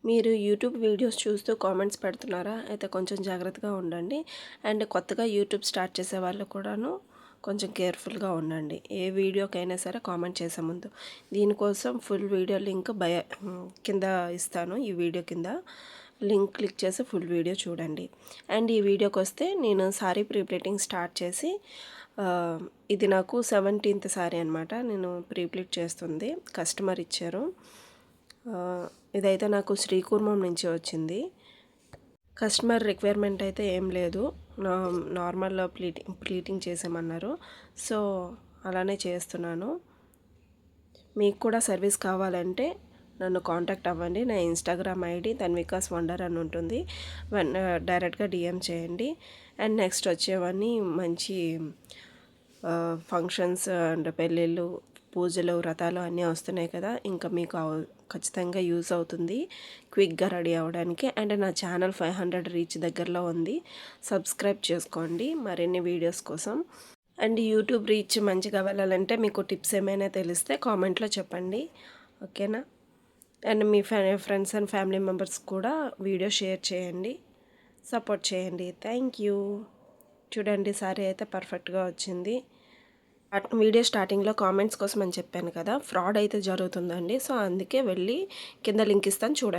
మీరు YouTube videos చూస్తూ comments పెడుతున్నారా? అయితే కొంచెం జాగ్రత్తగా ఉండండి. అండ్ కొత్తగా యూట్యూబ్ స్టార్ట్ చేసే వాళ్ళు కూడాను కొంచెం కేర్ఫుల్గా ఉండండి. ఏ వీడియోకైనా సరే కామెంట్ చేసే ముందు. దీనికోసం ఫుల్ వీడియో లింక్ కింద ఇస్తాను. ఈ వీడియో కింద లింక్ క్లిక్ చేసి ఫుల్ వీడియో చూడండి. అండ్ ఈ వీడియోకి వస్తే నేను సారీ ప్రీ ప్లీటింగ్ స్టార్ట్ చేసి ఇది నాకు 17th సారీ అనమాట. నేను ప్రీ ప్లీట్ చేస్తుంది. కస్టమర్ ఇచ్చారు. ఇదైతే నాకు శ్రీకూర్మం నుంచి వచ్చింది. కస్టమర్ రిక్వైర్మెంట్ అయితే ఏం లేదు, నార్మల్ ప్లీటింగ్ చేసామన్నారు. సో అలానే చేస్తున్నాను. మీకు కూడా సర్వీస్ కావాలంటే నన్ను కాంటాక్ట్ అవ్వండి. నా ఇన్స్టాగ్రామ్ ఐడి తన్వికాస్ వండర్ అని ఉంటుంది. డైరెక్ట్గా డిఎం చేయండి. అండ్ నెక్స్ట్ వచ్చేవన్నీ మంచి ఫంక్షన్స్ అండ్ పెళ్ళిళ్ళు, పూజలు, వ్రతాలు అన్నీ వస్తున్నాయి కదా. ఇంకా మీకు ఖచ్చితంగా యూజ్ అవుతుంది క్విక్గా రెడీ అవ్వడానికి. అండ్ నా ఛానల్ 500 రీచ్ దగ్గరలో ఉంది. సబ్స్క్రైబ్ చేసుకోండి మరిన్ని వీడియోస్ కోసం. అండ్ యూట్యూబ్ రీచ్ మంచిగా వెళ్ళాలంటే మీకు టిప్స్ ఏమైనా తెలిస్తే కామెంట్లో చెప్పండి, ఓకేనా. And me friends and family members కూడా వీడియో షేర్ చేయండి, సపోర్ట్ చేయండి. Thank you. చూడండి, సారీ అయితే పర్ఫెక్ట్గా వచ్చింది. వీడియో స్టార్టింగ్లో కామెంట్స్ కోసం అని చెప్పాను కదా, ఫ్రాడ్ అయితే జరుగుతుందండి. సో అందుకే వెళ్ళి కింద లింక్ ఇస్తాను, చూడండి.